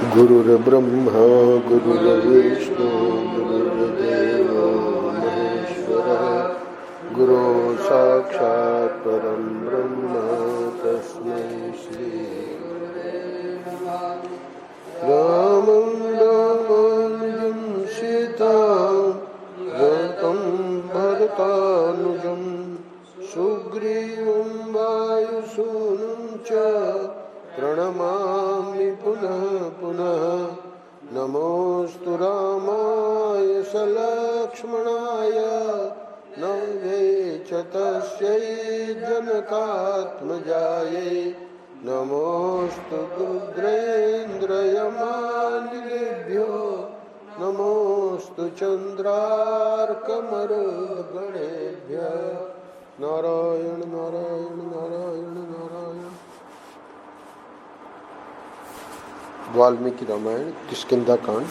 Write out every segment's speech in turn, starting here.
गुरुर्ब्रह्मा गुरुर्विष्णु गुरुर्देवो महेश्वरः गुरु साक्षात् परं ब्रह्म तस्मै श्री रामं रामानुजं सीतां रामं भरतानुजं सुग्रीवं वायुसूनं च प्रणमामि पुनः पुनः। नमोस्तु रामाय सलक्ष्मणाय नव्ये च तस्यै जनकात्मजायै नमोस्तु रुद्रेन्द्रयमानिलेभ्यो नमोस्तु चन्द्रार्कमरुद्गणेभ्यः। नारायण नारायण नारायण नारायण। वाल्मीकि रामायण किष्किंधा कांड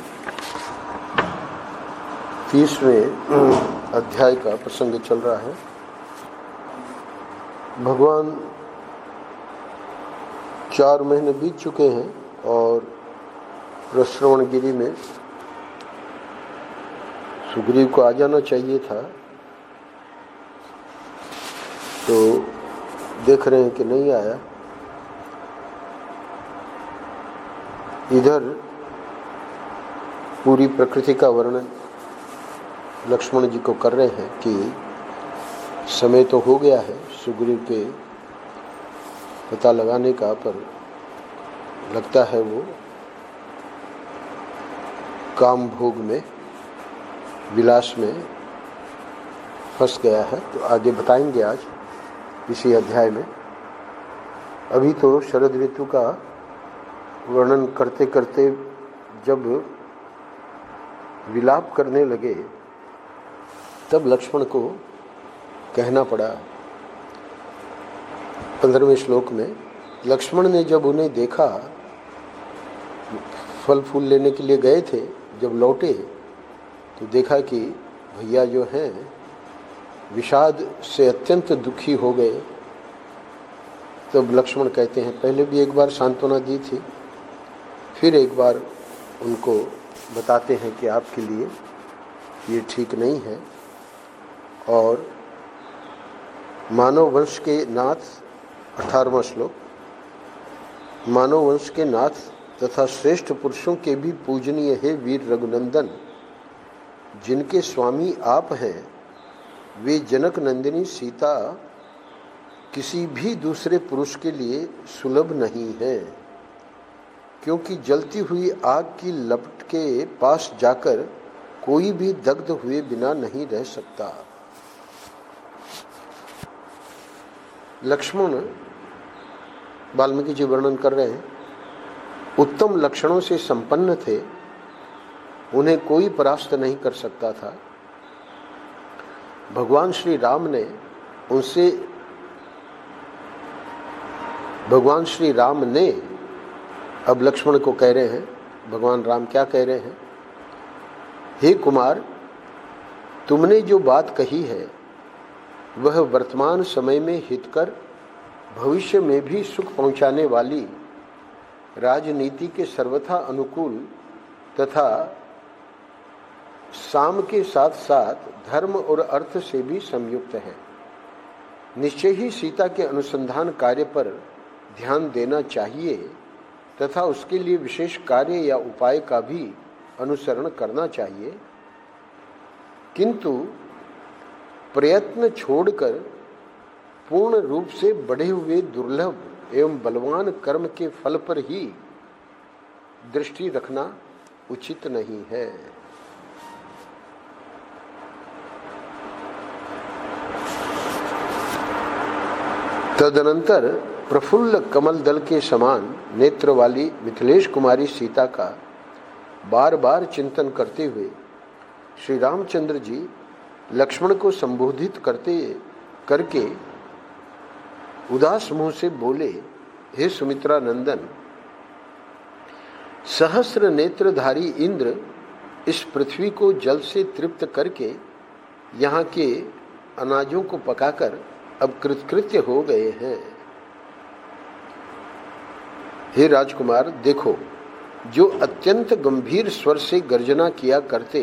30वें अध्याय का प्रसंग चल रहा है। भगवान 4 महीने बीत चुके हैं और प्रश्रवणगिरी में सुग्रीव को आ जाना चाहिए था, तो देख रहे हैं कि नहीं आया। इधर पूरी प्रकृति का वर्णन लक्ष्मण जी को कर रहे हैं कि समय तो हो गया है सुग्रीव के पता लगाने का, पर लगता है वो काम भोग में विलास में फंस गया है। तो आगे बताएंगे आज इसी अध्याय में। अभी तो शरद ऋतु का वर्णन करते करते जब विलाप करने लगे तब लक्ष्मण को कहना पड़ा 15वें श्लोक में। लक्ष्मण ने जब उन्हें देखा, फल फूल लेने के लिए गए थे, जब लौटे तो देखा कि भैया जो हैं विषाद से अत्यंत दुखी हो गए। तब लक्ष्मण कहते हैं, पहले भी एक बार सांत्वना दी थी, फिर एक बार उनको बताते हैं कि आपके लिए ये ठीक नहीं है। और मानव वंश के नाथ 18वां श्लोक, मानव वंश के नाथ तथा श्रेष्ठ पुरुषों के भी पूजनीय है वीर रघुनंदन, जिनके स्वामी आप हैं वे जनक नंदिनी सीता किसी भी दूसरे पुरुष के लिए सुलभ नहीं है, क्योंकि जलती हुई आग की लपट के पास जाकर कोई भी दग्ध हुए बिना नहीं रह सकता। लक्ष्मण वाल्मीकि जी वर्णन कर रहे हैं, उत्तम लक्षणों से संपन्न थे, उन्हें कोई परास्त नहीं कर सकता था। भगवान श्री राम ने अब लक्ष्मण को कह रहे हैं, भगवान राम क्या कह रहे हैं, हे कुमार, तुमने जो बात कही है वह वर्तमान समय में हितकर भविष्य में भी सुख पहुंचाने वाली, राजनीति के सर्वथा अनुकूल तथा साम के साथ साथ धर्म और अर्थ से भी संयुक्त है। निश्चय ही सीता के अनुसंधान कार्य पर ध्यान देना चाहिए तथा उसके लिए विशेष कार्य या उपाय का भी अनुसरण करना चाहिए, किंतु प्रयत्न छोड़कर पूर्ण रूप से बढ़े हुए दुर्लभ एवं बलवान कर्म के फल पर ही दृष्टि रखना उचित नहीं है। तदनंतर प्रफुल्ल कमल दल के समान नेत्र वाली मिथिलेश कुमारी सीता का बार बार चिंतन करते हुए श्री रामचंद्र जी लक्ष्मण को संबोधित करके उदास मुंह से बोले, हे सुमित्रा नंदन, सहस्र नेत्रधारी इंद्र इस पृथ्वी को जल से तृप्त करके यहाँ के अनाजों को पकाकर अब कृतकृत्य हो गए हैं। हे राजकुमार, देखो जो अत्यंत गंभीर स्वर से गर्जना किया करते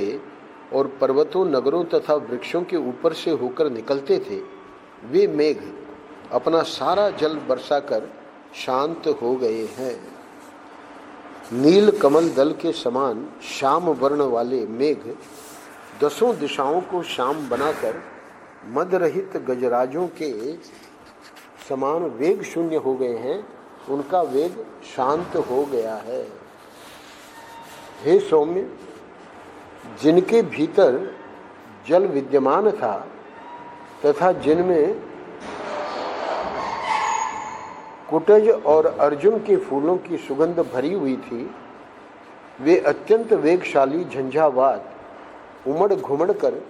और पर्वतों, नगरों तथा वृक्षों के ऊपर से होकर निकलते थे, वे मेघ अपना सारा जल बरसाकर शांत हो गए हैं। नील कमल दल के समान श्याम वर्ण वाले मेघ दसों दिशाओं को श्याम बनाकर मद रहित गजराजों के समान वेग शून्य हो गए हैं, उनका वेग शांत हो गया है। हे सौम्य, जिनके भीतर जल विद्यमान था तथा जिनमें कुटज और अर्जुन के फूलों की सुगंध भरी हुई थी, वे अत्यंत वेगशाली झंझावात उमड़ घुमड़ कर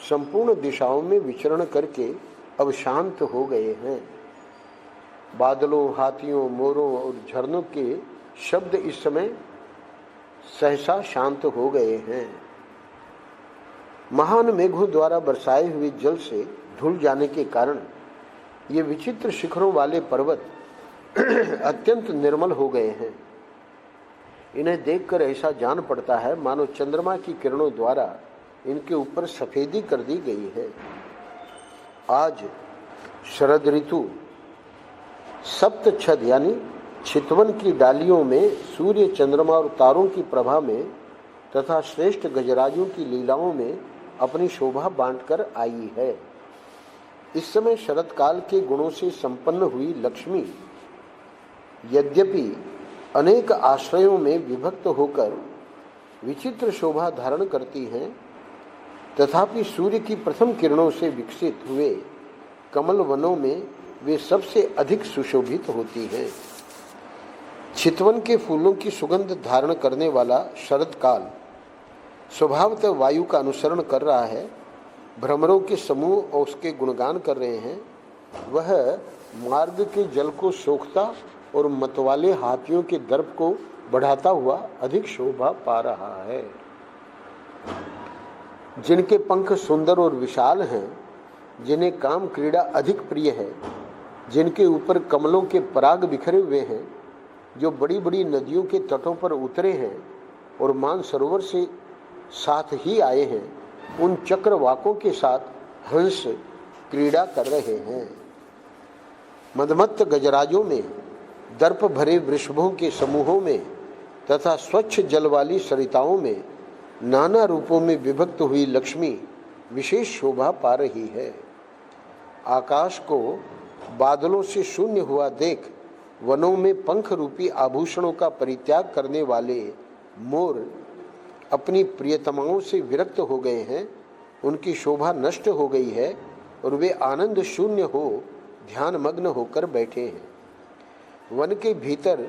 संपूर्ण दिशाओं में विचरण करके अब शांत हो गए हैं। बादलों, हाथियों, मोरों और झरनों के शब्द इस समय सहसा शांत हो गए हैं। महान मेघों द्वारा बरसाए हुए जल से धुल जाने के कारण ये विचित्र शिखरों वाले पर्वत अत्यंत निर्मल हो गए हैं। इन्हें देखकर ऐसा जान पड़ता है मानो चंद्रमा की किरणों द्वारा इनके ऊपर सफेदी कर दी गई है। आज शरद ऋतु सप्तछद यानी चितवन की डालियों में सूर्य, चंद्रमा और तारों की प्रभा में तथा श्रेष्ठ गजराजों की लीलाओं में अपनी शोभा बांटकर आई है। इस समय शरद काल के गुणों से संपन्न हुई लक्ष्मी यद्यपि अनेक आश्रयों में विभक्त होकर विचित्र शोभा धारण करती हैं, तथापि सूर्य की प्रथम किरणों से विकसित हुए कमल वनों में वे सबसे अधिक सुशोभित होती हैं। चितवन के फूलों की सुगंध धारण करने वाला शरद काल स्वभावतः वायु का अनुसरण कर रहा है। भ्रमरों के समूह और उसके गुणगान कर रहे हैं। वह मार्ग के जल को सोखता और मतवाले हाथियों के दर्प को बढ़ाता हुआ अधिक शोभा पा रहा है। जिनके पंख सुंदर और विशाल हैं, जिन्हें काम क्रीड़ा अधिक प्रिय है, जिनके ऊपर कमलों के पराग बिखरे हुए हैं, जो बड़ी बड़ी नदियों के तटों पर उतरे हैं और मानसरोवर से साथ ही आए हैं, उन चक्रवाकों के साथ हंस क्रीड़ा कर रहे हैं। मदमत्त गजराजों में, दर्प भरे वृषभों के समूहों में तथा स्वच्छ जल वाली सरिताओं में नाना रूपों में विभक्त हुई लक्ष्मी विशेष शोभा पा रही है। आकाश को बादलों से शून्य हुआ देख वनों में पंख रूपी आभूषणों का परित्याग करने वाले मोर अपनी प्रियतमाओं से विरक्त हो गए हैं। उनकी शोभा नष्ट हो गई है और वे आनंद शून्य हो ध्यान मग्न होकर बैठे हैं। वन के भीतर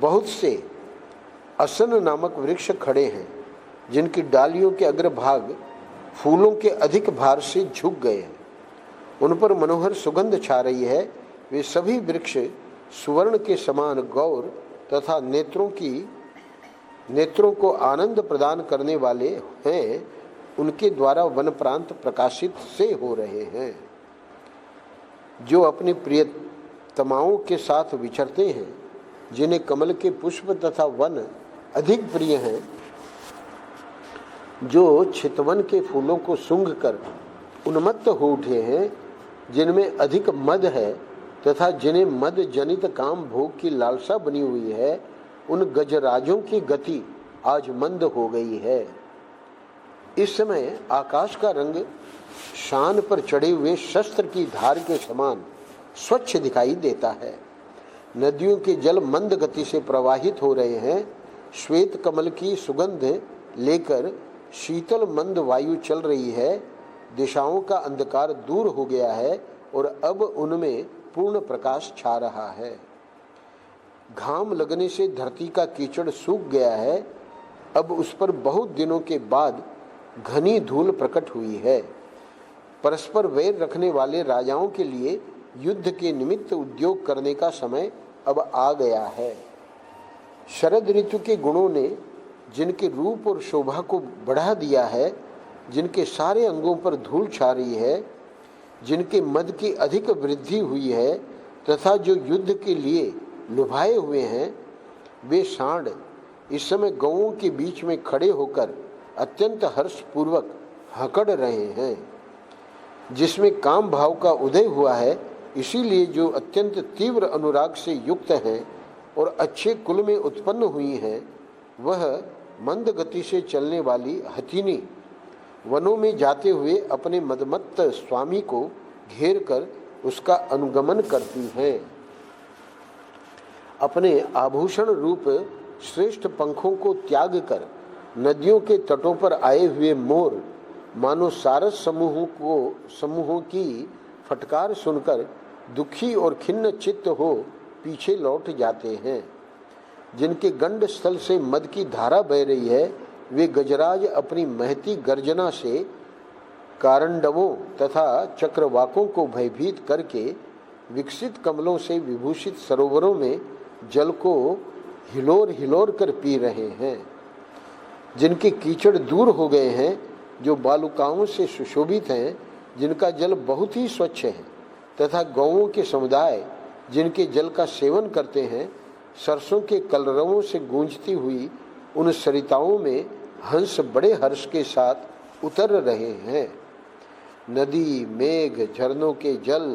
बहुत से असन नामक वृक्ष खड़े हैं, जिनकी डालियों के अग्रभाग फूलों के अधिक भार से झुक गए हैं। उन पर मनोहर सुगंध छा रही है। वे सभी वृक्ष सुवर्ण के समान गौर तथा नेत्रों को आनंद प्रदान करने वाले हैं। उनके द्वारा वन प्रांत प्रकाशित से हो रहे हैं। जो अपनी प्रियतमाओं के साथ विचरते हैं, जिन्हें कमल के पुष्प तथा वन अधिक प्रिय हैं, जो चितवन के फूलों को सूंघकर उन्मत्त हो उठे हैं, जिनमें अधिक मद है तथा जिन्हें मद जनित काम भोग की लालसा बनी हुई है, उन गजराजों की गति आज मंद हो गई है। इस समय आकाश का रंग शान पर चढ़े हुए शस्त्र की धार के समान स्वच्छ दिखाई देता है। नदियों के जल मंद गति से प्रवाहित हो रहे हैं। श्वेत कमल की सुगंध लेकर शीतल मंद वायु चल रही है। दिशाओं का अंधकार दूर हो गया है और अब उनमें पूर्ण प्रकाश छा रहा है। घाम लगने से धरती का कीचड़ सूख गया है। अब उस पर बहुत दिनों के बाद घनी धूल प्रकट हुई है। परस्पर वैर रखने वाले राजाओं के लिए युद्ध के निमित्त उद्योग करने का समय अब आ गया है। शरद ऋतु के गुणों ने जिनके रूप और शोभा को बढ़ा दिया है, जिनके सारे अंगों पर धूल छा रही है, जिनके मद की अधिक वृद्धि हुई है तथा जो युद्ध के लिए लुभाए हुए हैं, वे सांड इस समय गौओं के बीच में खड़े होकर अत्यंत हर्षपूर्वक हकड़ रहे हैं, जिसमें काम भाव का उदय हुआ है। इसीलिए जो अत्यंत तीव्र अनुराग से युक्त हैं और अच्छे कुल में उत्पन्न हुई हैं, वह मंद गति से चलने वाली हथिनी वनों में जाते हुए अपने मदमत्त स्वामी को घेर कर उसका अनुगमन करती हैं। अपने आभूषण रूप श्रेष्ठ पंखों को त्याग कर नदियों के तटों पर आए हुए मोर मानो सारस समूहों की फटकार सुनकर दुखी और खिन्न चित्त हो पीछे लौट जाते हैं। जिनके गंड स्थल से मद की धारा बह रही है, वे गजराज अपनी महती गर्जना से कारंडवों तथा चक्रवाकों को भयभीत करके विकसित कमलों से विभूषित सरोवरों में जल को हिलोर हिलोर कर पी रहे हैं। जिनके कीचड़ दूर हो गए हैं, जो बालुकाओं से सुशोभित हैं, जिनका जल बहुत ही स्वच्छ है, तथा गौओं के समुदाय जिनके जल का सेवन करते हैं, सरसों के कलरवों से गूंजती हुई उन सरिताओं में हंस बड़े हर्ष के साथ उतर रहे हैं। नदी, मेघ, झरनों के जल,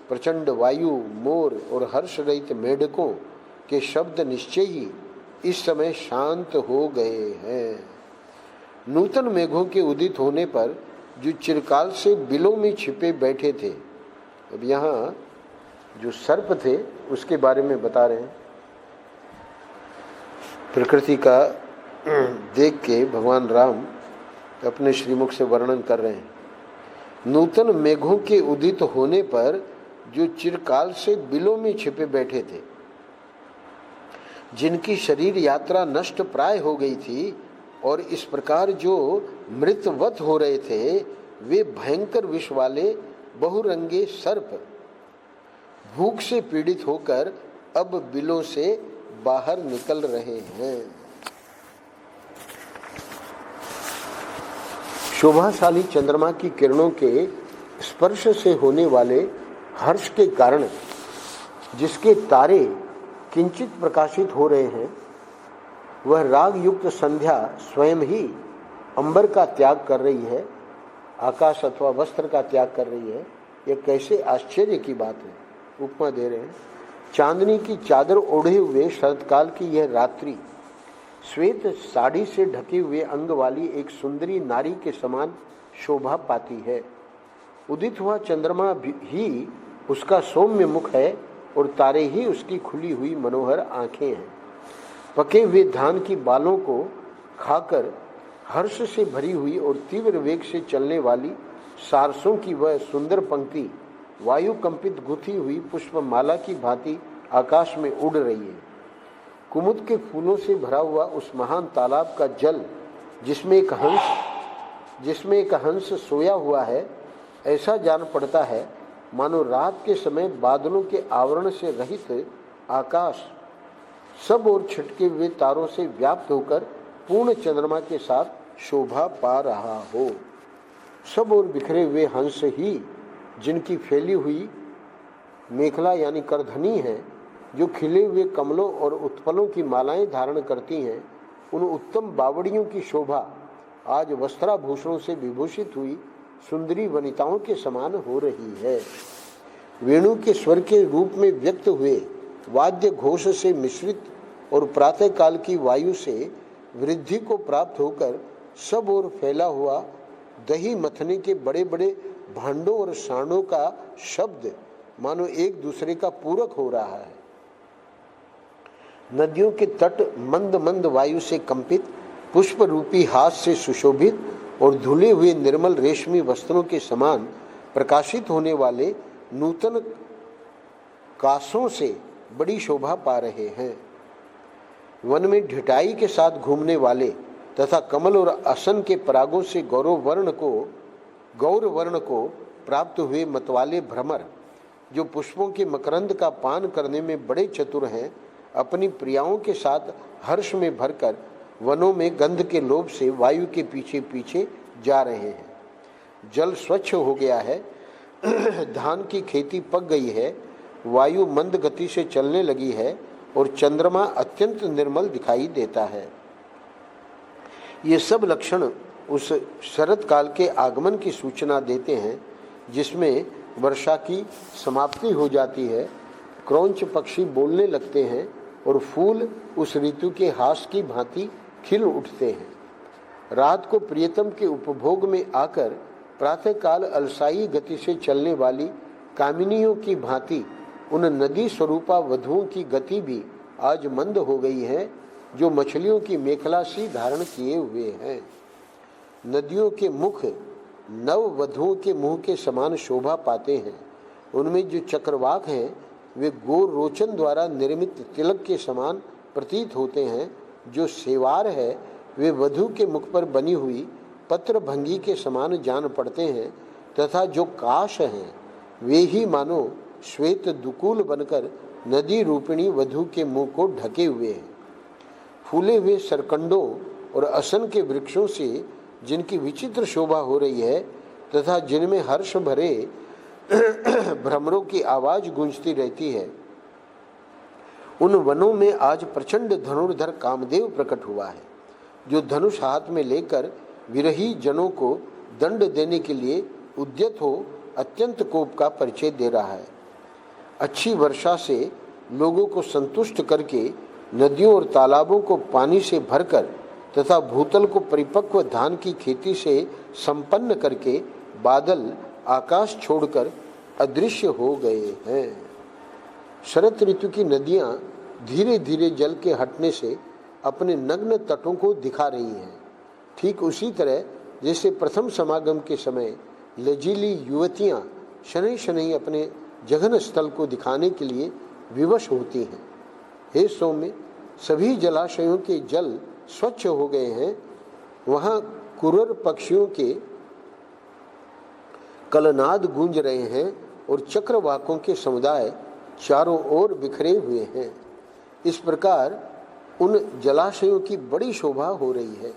प्रचंड वायु, मोर और हर्ष रहित मेढकों के शब्द निश्चय ही इस समय शांत हो गए हैं। नूतन मेघों के उदित होने पर जो चिरकाल से बिलों में छिपे बैठे थे, अब यहाँ जो सर्प थे उसके बारे में बता रहे हैं। प्रकृति का देख के भगवान राम अपने श्रीमुख से वर्णन कर रहे हैं। नूतन मेघों के उदित होने पर जो चिरकाल से बिलों में छिपे बैठे थे, जिनकी शरीर यात्रा नष्ट प्राय हो गई थी और इस प्रकार जो मृतवत हो रहे थे, वे भयंकर विष वाले बहुरंगे सर्प भूख से पीड़ित होकर अब बिलों से बाहर निकल रहे हैं। शोभाशाली चंद्रमा की किरणों के स्पर्श से होने वाले हर्ष के कारण जिसके तारे किंचित प्रकाशित हो रहे हैं, वह राग युक्त संध्या स्वयं ही अंबर का त्याग कर रही है, आकाश अथवा वस्त्र का त्याग कर रही है। यह कैसे आश्चर्य की बात है। उपमा दे रहे हैं। चांदनी की चादर ओढ़े हुए शरतकाल की यह रात्रि श्वेत साड़ी से ढके हुए अंग वाली एक सुंदरी नारी के समान शोभा पाती है। उदित हुआ चंद्रमा ही उसका सौम्य मुख है और तारे ही उसकी खुली हुई मनोहर आंखें हैं। पके हुए धान की बालों को खाकर हर्ष से भरी हुई और तीव्र वेग से चलने वाली सारसों की वह सुंदर पंक्ति वायु कंपित गुथी हुई पुष्पमाला की भांति आकाश में उड़ रही है। कुमुद के फूलों से भरा हुआ उस महान तालाब का जल जिसमें एक हंस सोया हुआ है, ऐसा जान पड़ता है मानो रात के समय बादलों के आवरण से रहित आकाश सब ओर छिटके हुए तारों से व्याप्त होकर पूर्ण चंद्रमा के साथ शोभा पा रहा हो। सब ओर बिखरे हुए हंस ही जिनकी फैली हुई मेखला यानी करधनी है, जो खिले हुए कमलों और उत्पलों की मालाएं धारण करती हैं, उन उत्तम बावड़ियों की शोभा आज वस्त्राभूषणों से विभूषित हुई सुंदरी वनिताओं के समान हो रही है। वेणु के स्वर के रूप में व्यक्त हुए वाद्य घोष से मिश्रित और प्रातःकाल की वायु से वृद्धि को प्राप्त होकर सब ओर फैला हुआ दही मथने के बड़े बड़े भांडों और सांडों का शब्द मानो एक दूसरे का पूरक हो रहा है। नदियों के तट मंद मंद वायु से कंपित, पुष्प रूपी हाथ से सुशोभित और धुले हुए निर्मल रेशमी वस्त्रों के समान प्रकाशित होने वाले नूतन कासों से बड़ी शोभा पा रहे हैं। वन में ढिठाई के साथ घूमने वाले तथा कमल और असन के परागों से गौर वर्ण को प्राप्त हुए मतवाले भ्रमर, जो पुष्पों के मकरंद का पान करने में बड़े चतुर हैं, अपनी प्रियाओं के साथ हर्ष में भरकर वनों में गंध के लोभ से वायु के पीछे पीछे जा रहे हैं। जल स्वच्छ हो गया है, धान की खेती पक गई है, वायु मंद गति से चलने लगी है और चंद्रमा अत्यंत निर्मल दिखाई देता है। ये सब लक्षण उस शरत काल के आगमन की सूचना देते हैं जिसमें वर्षा की समाप्ति हो जाती है, क्रौंच पक्षी बोलने लगते हैं और फूल उस ऋतु के हास की भांति खिल उठते हैं। रात को प्रियतम के उपभोग में आकर प्रातःकाल अलसाई गति से चलने वाली कामिनियों की भांति उन नदी स्वरूपा वधुओं की गति भी आज मंद हो गई है, जो मछलियों की मेखला सी धारण किए हुए हैं। नदियों के मुख नव वधुओं के मुंह के समान शोभा पाते हैं। उनमें जो चक्रवाक हैं वे गोर रोचन द्वारा निर्मित तिलक के समान प्रतीत होते हैं। जो सेवार है वे वधु के मुख पर बनी हुई पत्र भंगी के समान जान पड़ते हैं, तथा जो काश हैं वे ही मानो श्वेत दुकूल बनकर नदी रूपिणी वधु के मुंह को ढके हुए हैं। फूले हुए सरकंडों और असन के वृक्षों से जिनकी विचित्र शोभा हो रही है तथा जिनमें हर्ष भरे भ्रमरों की आवाज गूंजती रहती है, उन वनों में आज प्रचंड धनुर्धर कामदेव प्रकट हुआ है, जो धनुष हाथ में लेकर विरही जनों को दंड देने के लिए उद्यत हो अत्यंत कोप का परिचय दे रहा है। अच्छी वर्षा से लोगों को संतुष्ट करके नदियों और तालाबों को पानी से भरकर तथा भूतल को परिपक्व धान की खेती से संपन्न करके बादल आकाश छोड़कर अदृश्य हो गए हैं। शरत ऋतु की नदियां धीरे धीरे जल के हटने से अपने नग्न तटों को दिखा रही हैं। ठीक उसी तरह जैसे प्रथम समागम के समय लजीली युवतियां शनै शनै अपने जघन स्थल को दिखाने के लिए विवश होती हैं। हे सौम्य, सभी जलाशयों के जल स्वच्छ हो गए हैं। वहां कुरर पक्षियों के कलनाद गूंज रहे हैं और चक्रवाकों के समुदाय चारों ओर बिखरे हुए हैं। इस प्रकार उन जलाशयों की बड़ी शोभा हो रही है।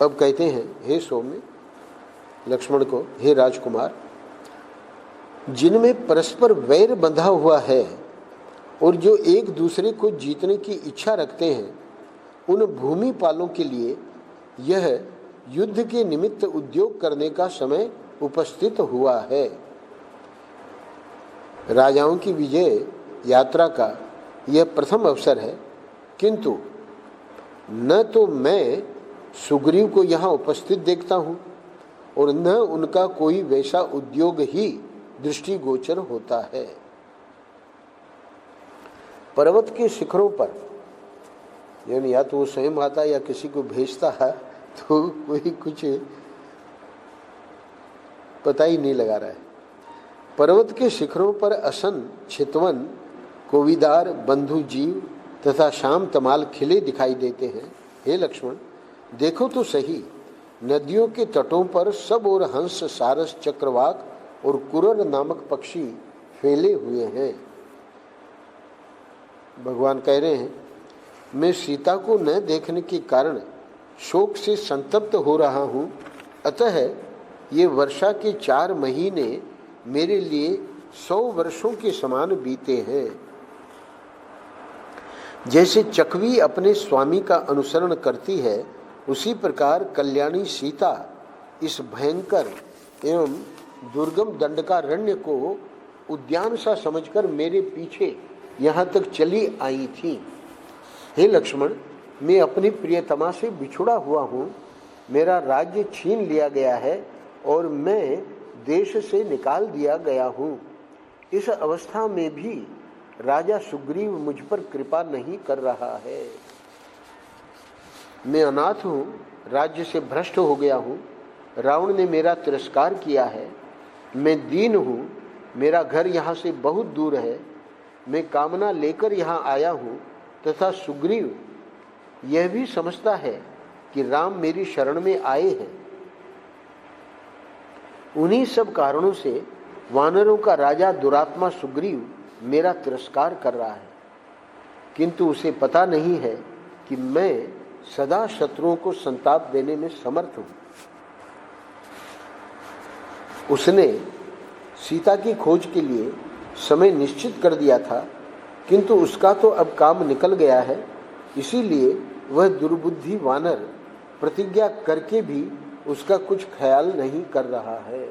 अब कहते हैं, हे सौम्य, लक्ष्मण को, हे राजकुमार, जिनमें परस्पर वैर बंधा हुआ है और जो एक दूसरे को जीतने की इच्छा रखते हैं, उन भूमिपालों के लिए यह युद्ध के निमित्त उद्योग करने का समय उपस्थित हुआ है। राजाओं की विजय यात्रा का यह प्रथम अवसर है, किंतु न तो मैं सुग्रीव को यहाँ उपस्थित देखता हूँ और न उनका कोई वैसा उद्योग ही दृष्टिगोचर होता है। पर्वत के शिखरों पर यानी या तो वो स्वयं आता या किसी को भेजता है, तो कोई कुछ पता ही नहीं लगा रहा है। पर्वत के शिखरों पर असन, चितवन, कोविदार, बंधु जीव तथा शाम तमाल खिले दिखाई देते हैं। हे लक्ष्मण, देखो तो सही, नदियों के तटों पर सब और हंस, सारस, चक्रवाक और कुरर नामक पक्षी फैले हुए हैं। भगवान कह रहे हैं, मैं सीता को न देखने के कारण शोक से संतप्त हो रहा हूँ, अतः ये वर्षा के 4 महीने मेरे लिए 100 वर्षों के समान बीते हैं। जैसे चकवी अपने स्वामी का अनुसरण करती है, उसी प्रकार कल्याणी सीता इस भयंकर एवं दुर्गम दंडकारण्य को उद्यान सा समझकर मेरे पीछे यहाँ तक चली आई थी। हे लक्ष्मण, मैं अपनी प्रियतमा से बिछुड़ा हुआ हूँ। मेरा राज्य छीन लिया गया है और मैं देश से निकाल दिया गया हूँ। इस अवस्था में भी राजा सुग्रीव मुझ पर कृपा नहीं कर रहा है। मैं अनाथ हूँ, राज्य से भ्रष्ट हो गया हूँ। रावण ने मेरा तिरस्कार किया है। मैं दीन हूँ, मेरा घर यहाँ से बहुत दूर है। मैं कामना लेकर यहाँ आया हूँ तथा सुग्रीव यह भी समझता है कि राम मेरी शरण में आए हैं। उन्हीं सब कारणों से वानरों का राजा दुरात्मा सुग्रीव मेरा तिरस्कार कर रहा है, किंतु उसे पता नहीं है कि मैं सदा शत्रुओं को संताप देने में समर्थ हूं। उसने सीता की खोज के लिए समय निश्चित कर दिया था, किंतु उसका तो अब काम निकल गया है। इसीलिए वह दुर्बुद्धि वानर प्रतिज्ञा करके भी उसका कुछ ख्याल नहीं कर रहा है।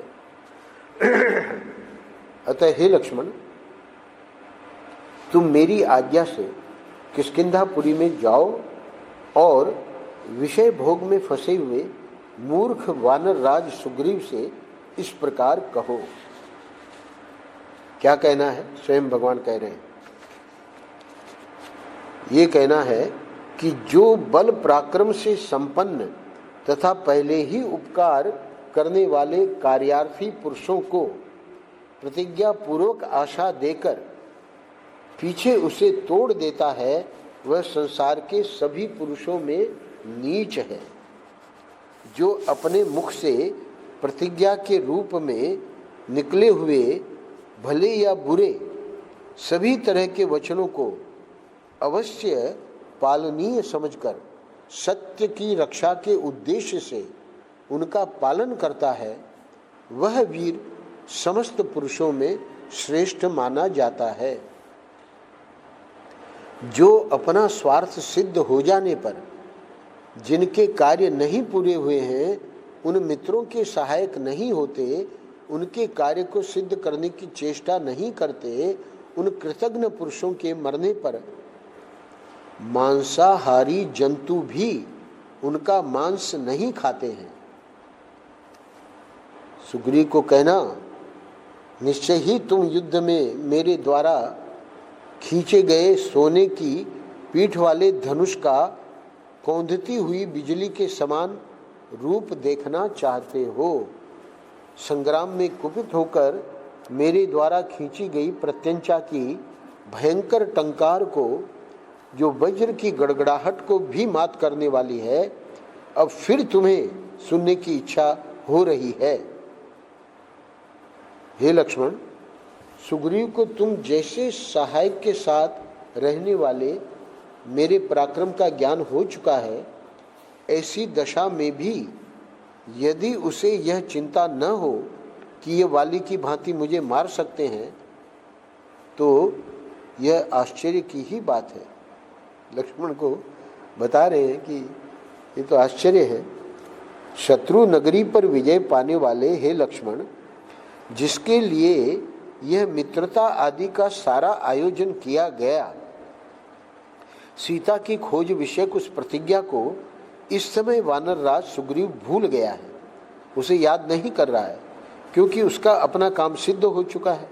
अतः हे लक्ष्मण, तुम मेरी आज्ञा से किष्किंधापुरी में जाओ और विषय भोग में फंसे हुए मूर्ख वानर राज सुग्रीव से इस प्रकार कहो। क्या कहना है? स्वयं भगवान कह रहे हैं, ये कहना है कि जो बल पराक्रम से संपन्न तथा पहले ही उपकार करने वाले कार्यार्थी पुरुषों को प्रतिज्ञा पूर्वक आशा देकर पीछे उसे तोड़ देता है, वह संसार के सभी पुरुषों में नीच है। जो अपने मुख से प्रतिज्ञा के रूप में निकले हुए भले या बुरे सभी तरह के वचनों को अवश्य पालनीय समझकर सत्य की रक्षा के उद्देश्य से उनका पालन करता है, वह वीर समस्त पुरुषों में श्रेष्ठ माना जाता है। जो अपना स्वार्थ सिद्ध हो जाने पर जिनके कार्य नहीं पूरे हुए हैं, उन मित्रों के सहायक नहीं होते, उनके कार्य को सिद्ध करने की चेष्टा नहीं करते, उन कृतज्ञ पुरुषों के मरने पर मांसाहारी जंतु भी उनका मांस नहीं खाते हैं। सुग्रीव को कहना, निश्चय ही तुम युद्ध में मेरे द्वारा खींचे गए सोने की पीठ वाले धनुष का कौंधती हुई बिजली के समान रूप देखना चाहते हो। संग्राम में कुपित होकर मेरे द्वारा खींची गई प्रत्यंचा की भयंकर टंकार को, जो वज्र की गड़गड़ाहट को भी मात करने वाली है, अब फिर तुम्हें सुनने की इच्छा हो रही है। हे लक्ष्मण, सुग्रीव को तुम जैसे सहायक के साथ रहने वाले मेरे पराक्रम का ज्ञान हो चुका है, ऐसी दशा में भी यदि उसे यह चिंता न हो कि ये वाली की भांति मुझे मार सकते हैं, तो यह आश्चर्य की ही बात है। लक्ष्मण को बता रहे हैं कि ये तो आश्चर्य है। शत्रु नगरी पर विजय पाने वाले हे लक्ष्मण, जिसके लिए यह मित्रता आदि का सारा आयोजन किया गया, सीता की खोज विषयक उस प्रतिज्ञा को इस समय वानर राज सुग्रीव भूल गया है, उसे याद नहीं कर रहा है, क्योंकि उसका अपना काम सिद्ध हो चुका है।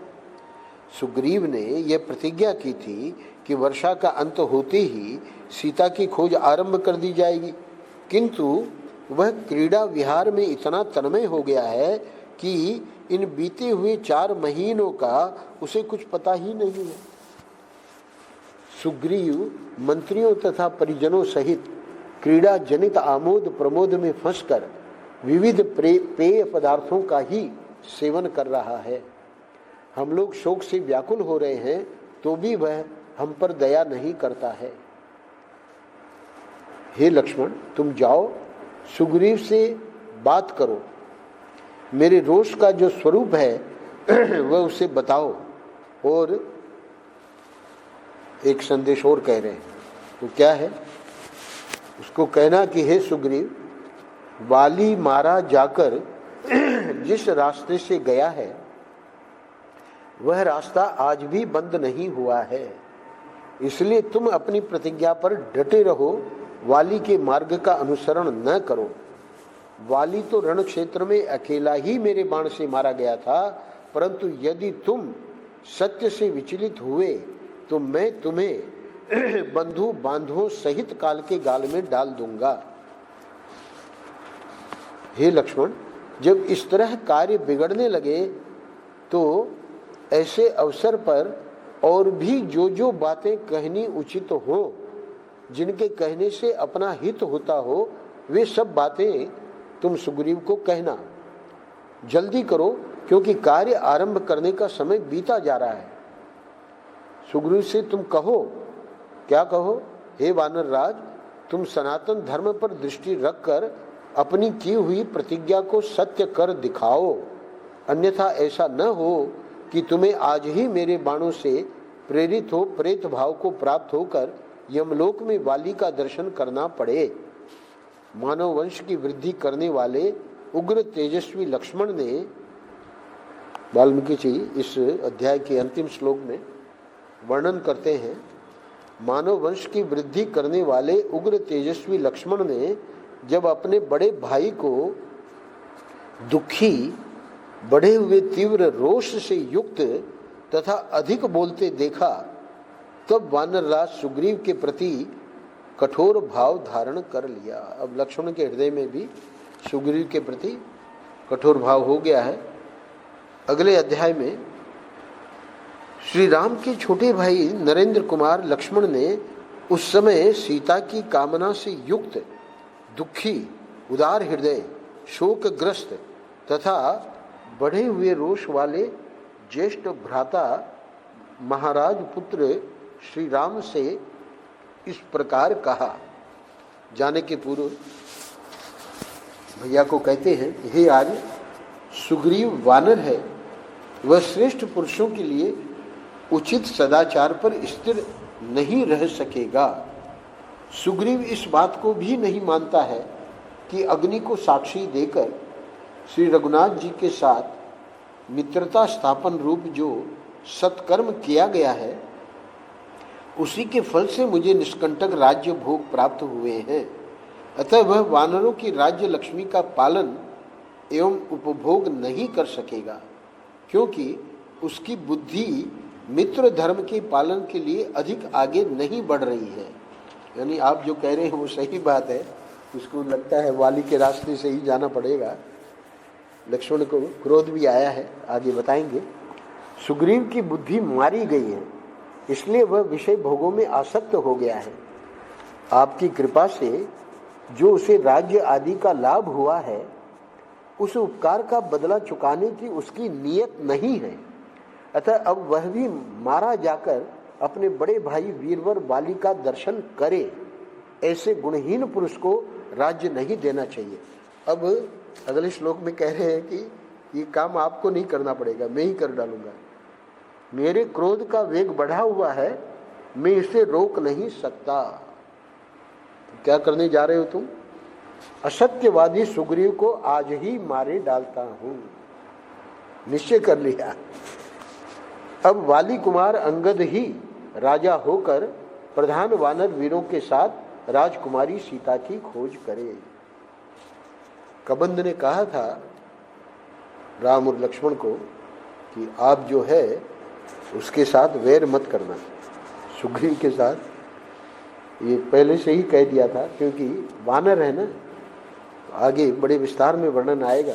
सुग्रीव ने यह प्रतिज्ञा की थी कि वर्षा का अंत होते ही सीता की खोज आरंभ कर दी जाएगी, किंतु वह क्रीड़ा विहार में इतना तन्मय हो गया है कि इन बीते हुए 4 महीनों का उसे कुछ पता ही नहीं है। सुग्रीव मंत्रियों तथा परिजनों सहित क्रीड़ा जनित आमोद प्रमोद में फंसकर विविध पेय पदार्थों का ही सेवन कर रहा है। हम लोग शोक से व्याकुल हो रहे हैं, तो भी वह हम पर दया नहीं करता है। हे लक्ष्मण, तुम जाओ, सुग्रीव से बात करो, मेरे रोष का जो स्वरूप है वह उसे बताओ। और एक संदेश और कह रहे हैं, तो क्या है? उसको कहना कि हे सुग्रीव, वाली मारा जाकर जिस रास्ते से गया है, वह रास्ता आज भी बंद नहीं हुआ है, इसलिए तुम अपनी प्रतिज्ञा पर डटे रहो, वाली के मार्ग का अनुसरण न करो। वाली तो रण क्षेत्र में अकेला ही मेरे बाण से मारा गया था, परंतु यदि तुम सत्य से विचलित हुए तो मैं तुम्हें बंधु बांधवों सहित काल के गाल में डाल दूंगा। हे लक्ष्मण, जब इस तरह कार्य बिगड़ने लगे तो ऐसे अवसर पर और भी जो बातें कहनी उचित हो, जिनके कहने से अपना हित होता हो, वे सब बातें तुम सुग्रीव को कहना। जल्दी करो, क्योंकि कार्य आरंभ करने का समय बीता जा रहा है। सुग्रीव से तुम कहो, क्या कहो? हे वानर राज, तुम सनातन धर्म पर दृष्टि रखकर अपनी की हुई प्रतिज्ञा को सत्य कर दिखाओ, अन्यथा ऐसा न हो कि तुम्हें आज ही मेरे बाणों से प्रेरित हो प्रेत भाव को प्राप्त होकर यमलोक में वाली का दर्शन करना पड़े। मानव वंश की वृद्धि करने वाले उग्र तेजस्वी लक्ष्मण ने, वाल्मीकि जी इस अध्याय के अंतिम श्लोक में वर्णन करते हैं, मानव वंश की वृद्धि करने वाले उग्र तेजस्वी लक्ष्मण ने जब अपने बड़े भाई को दुखी, बढ़े हुए तीव्र रोष से युक्त तथा अधिक बोलते देखा, तब वानरराज सुग्रीव के प्रति कठोर भाव धारण कर लिया। अब लक्ष्मण के हृदय में भी सुग्रीव के प्रति कठोर भाव हो गया है। अगले अध्याय में श्री राम के छोटे भाई नरेंद्र कुमार लक्ष्मण ने उस समय सीता की कामना से युक्त, दुखी, उदार हृदय, शोकग्रस्त तथा बढ़े हुए रोष वाले ज्येष्ठ भ्राता महाराज पुत्र श्री राम से इस प्रकार कहा। जाने के पूर्व भैया को कहते हैं, हे आर्य, सुग्रीव वानर है, वह श्रेष्ठ पुरुषों के लिए उचित सदाचार पर स्थिर नहीं रह सकेगा। सुग्रीव इस बात को भी नहीं मानता है कि अग्नि को साक्षी देकर श्री रघुनाथ जी के साथ मित्रता स्थापन रूप जो सत्कर्म किया गया है, उसी के फल से मुझे निष्कंटक राज्य भोग प्राप्त हुए हैं। अतः वह वानरों की राज्य लक्ष्मी का पालन एवं उपभोग नहीं कर सकेगा, क्योंकि उसकी बुद्धि मित्र धर्म के पालन के लिए अधिक आगे नहीं बढ़ रही है। यानी आप जो कह रहे हैं वो सही बात है, उसको लगता है वाली के रास्ते से ही जाना पड़ेगा। लक्ष्मण को क्रोध भी आया है, आगे बताएंगे। सुग्रीव की बुद्धि मारी गई है, इसलिए वह विषय भोगों में आसक्त हो गया है। आपकी कृपा से जो उसे राज्य आदि का लाभ हुआ है, उस उपकार का बदला चुकाने की उसकी नीयत नहीं है। अतः अब वह भी मारा जाकर अपने बड़े भाई वीरवर बाली का दर्शन करे। ऐसे गुणहीन पुरुष को राज्य नहीं देना चाहिए। अब अगले श्लोक में कह रहे हैं कि ये काम आपको नहीं करना पड़ेगा, मैं ही कर डालूंगा। मेरे क्रोध का वेग बढ़ा हुआ है, मैं इसे रोक नहीं सकता। क्या करने जा रहे हो तुम? असत्यवादी सुग्रीव को आज ही मारे डालता हूं, निश्चय कर लिया। अब वाली कुमार अंगद ही राजा होकर प्रधान वानर वीरों के साथ राजकुमारी सीता की खोज करे। कबंध ने कहा था राम और लक्ष्मण को कि आप जो है उसके साथ वैर मत करना, सुग्रीव के साथ। ये पहले से ही कह दिया था, क्योंकि वानर है ना, तो आगे बड़े विस्तार में वर्णन आएगा।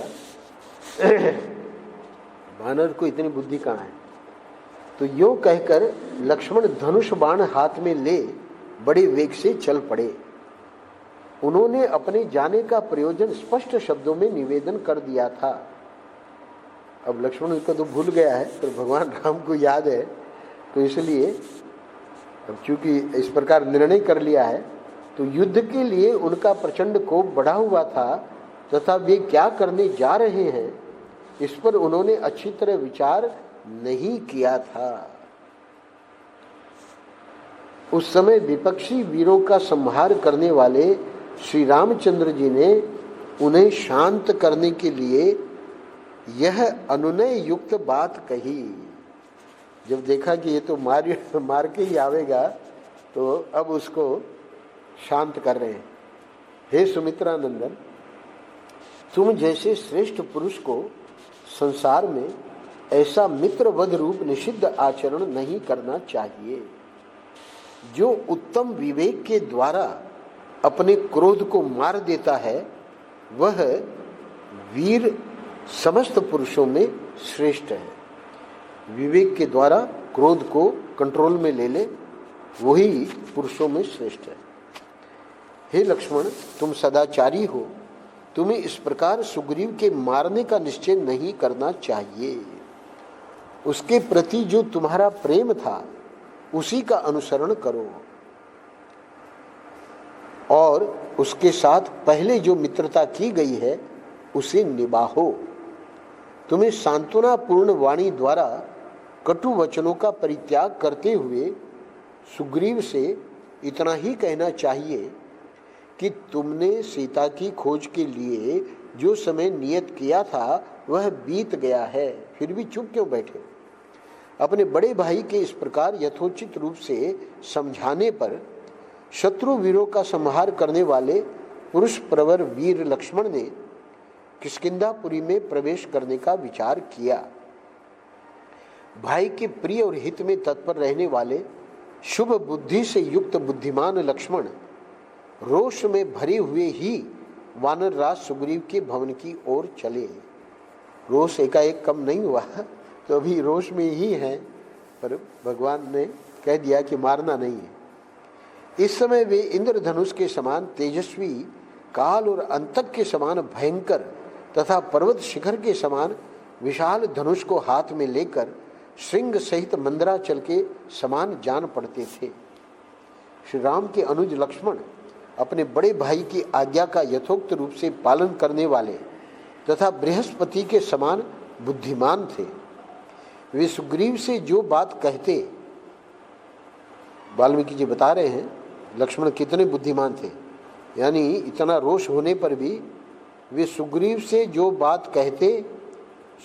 वानर को इतनी बुद्धि कहाँ है। तो यूं कहकर लक्ष्मण धनुष बाण हाथ में ले बड़े वेग से चल पड़े। उन्होंने अपने जाने का प्रयोजन स्पष्ट शब्दों में निवेदन कर दिया था। अब लक्ष्मण इसको तो भूल गया है, तो भगवान राम को याद है, तो इसलिए अब चूंकि इस प्रकार निर्णय कर लिया है, तो युद्ध के लिए उनका प्रचंड कोप बढ़ा हुआ था तथा वे क्या करने जा रहे हैं इस पर उन्होंने अच्छी तरह विचार नहीं किया था। उस समय विपक्षी वीरों का संहार करने वाले श्री रामचंद्र जी ने उन्हें शांत करने के लिए यह अनुनय युक्त बात कही। जब देखा कि ये तो मार के ही आवेगा, तो अब उसको शांत कर रहे हैं। हे सुमित्रा नंदन, तुम जैसे श्रेष्ठ पुरुष को संसार में ऐसा मित्रवध रूप निषिद्ध आचरण नहीं करना चाहिए। जो उत्तम विवेक के द्वारा अपने क्रोध को मार देता है, वह वीर समस्त पुरुषों में श्रेष्ठ है। विवेक के द्वारा क्रोध को कंट्रोल में ले ले, वही पुरुषों में श्रेष्ठ है। हे लक्ष्मण, तुम सदाचारी हो, तुम्हें इस प्रकार सुग्रीव के मारने का निश्चय नहीं करना चाहिए। उसके प्रति जो तुम्हारा प्रेम था उसी का अनुसरण करो और उसके साथ पहले जो मित्रता की गई है उसे निभाओ। तुम्हें सांत्वनापूर्ण वाणी द्वारा कटु वचनों का परित्याग करते हुए सुग्रीव से इतना ही कहना चाहिए कि तुमने सीता की खोज के लिए जो समय नियत किया था वह बीत गया है, फिर भी चुप क्यों बैठे? अपने बड़े भाई के इस प्रकार यथोचित रूप से समझाने पर शत्रु वीरों का संहार करने वाले पुरुष प्रवर वीर लक्ष्मण ने किष्किंधापुरी में प्रवेश करने का विचार किया। भाई के प्रिय और हित में तत्पर रहने वाले शुभ बुद्धि से युक्त बुद्धिमान लक्ष्मण रोष में भरे हुए ही वानर राज सुग्रीव के भवन की ओर चले। रोष एकाएक कम नहीं हुआ, तो अभी रोष में ही है, पर भगवान ने कह दिया कि मारना नहीं है। इस समय वे इंद्रधनुष के समान तेजस्वी, काल और अंतक के समान भयंकर तथा पर्वत शिखर के समान विशाल धनुष को हाथ में लेकर श्रृंग सहित मंदराचल के समान जान पड़ते थे। श्री राम के अनुज लक्ष्मण अपने बड़े भाई की आज्ञा का यथोक्त रूप से पालन करने वाले तथा बृहस्पति के समान बुद्धिमान थे। वे सुग्रीव से जो बात कहते, वाल्मीकि जी बता रहे हैं लक्ष्मण कितने बुद्धिमान थे, यानी इतना रोष होने पर भी वे सुग्रीव से जो बात कहते,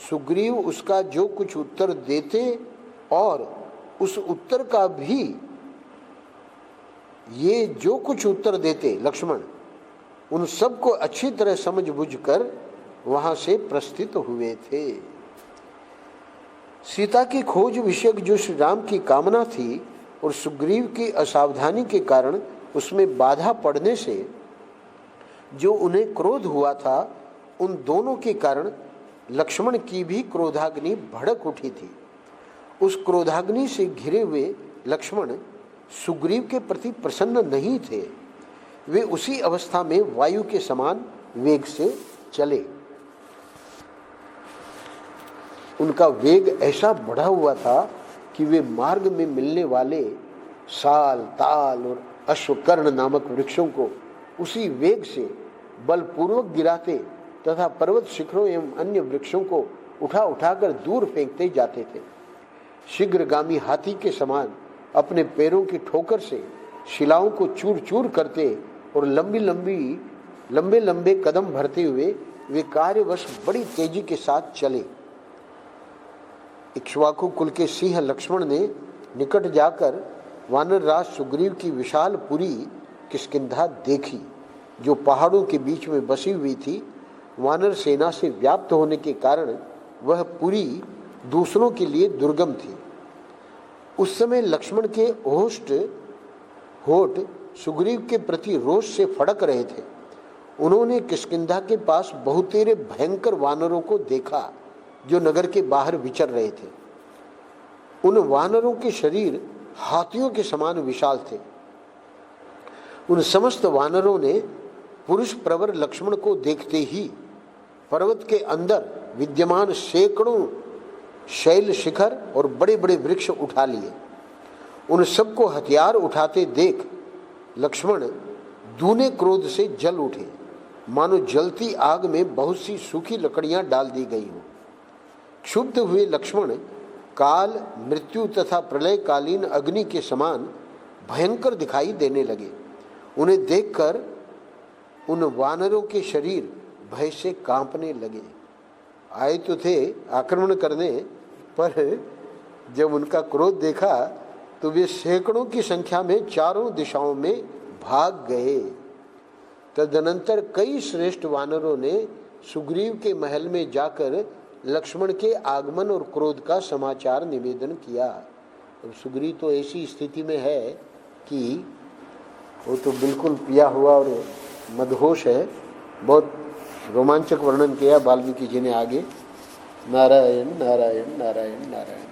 सुग्रीव उसका जो कुछ उत्तर देते और उस उत्तर का भी ये जो कुछ उत्तर देते लक्ष्मण, उन सबको अच्छी तरह समझ बुझ कर वहां से प्रस्थित हुए थे। सीता की खोज विषयक जो श्री राम की कामना थी और सुग्रीव की असावधानी के कारण उसमें बाधा पड़ने से जो उन्हें क्रोध हुआ था, उन दोनों के कारण लक्ष्मण की भी क्रोधाग्नि भड़क उठी थी। उस क्रोधाग्नि से घिरे हुए लक्ष्मण सुग्रीव के प्रति प्रसन्न नहीं थे। वे उसी अवस्था में वायु के समान वेग से चले। उनका वेग ऐसा बढ़ा हुआ था कि वे मार्ग में मिलने वाले साल, ताल और अश्वकर्ण नामक वृक्षों को उसी वेग से बलपूर्वक गिराते तथा पर्वत शिखरों एवं अन्य वृक्षों को उठा उठाकर दूर फेंकते जाते थे। शीघ्रगामी हाथी के समान अपने पैरों की ठोकर से शिलाओं को चूर चूर करते और लंबे लंबे कदम भरते हुए वे कार्यवश बड़ी तेजी के साथ चले। इक्ष्वाकु कुल के सिंह लक्ष्मण ने निकट जाकर वानर राज सुग्रीव की विशाल पुरी किष्किंधा देखी, जो पहाड़ों के बीच में बसी हुई थी। वानर सेना से व्याप्त होने के कारण वह पुरी दूसरों के लिए दुर्गम थी। उस समय लक्ष्मण के होठ सुग्रीव के प्रति रोष से फड़क रहे थे। उन्होंने किष्किंधा के पास बहुतेरे भयंकर वानरों को देखा जो नगर के बाहर विचर रहे थे। उन वानरों के शरीर हाथियों के समान विशाल थे। उन समस्त वानरों ने पुरुष प्रवर लक्ष्मण को देखते ही पर्वत के अंदर विद्यमान सैकड़ों शैल शिखर और बड़े बड़े वृक्ष उठा लिए। उन सबको हथियार उठाते देख लक्ष्मण दूने क्रोध से जल उठे, मानो जलती आग में बहुत सी सूखी लकड़ियां डाल दी गई हो। क्षुब्ध हुए लक्ष्मण काल, मृत्यु तथा प्रलयकालीन अग्नि के समान भयंकर दिखाई देने लगे। उन्हें देखकर उन वानरों के शरीर भय से कांपने लगे। आए तो थे आक्रमण करने, पर जब उनका क्रोध देखा तो वे सैकड़ों की संख्या में चारों दिशाओं में भाग गए। तदनंतर कई श्रेष्ठ वानरों ने सुग्रीव के महल में जाकर लक्ष्मण के आगमन और क्रोध का समाचार निवेदन किया। अब सुग्रीव तो ऐसी स्थिति में है कि वो तो बिल्कुल पिया हुआ और मदहोश है। बहुत रोमांचक वर्णन किया वाल्मीकि जी ने आगे। नारायण नारायण नारायण नारायण।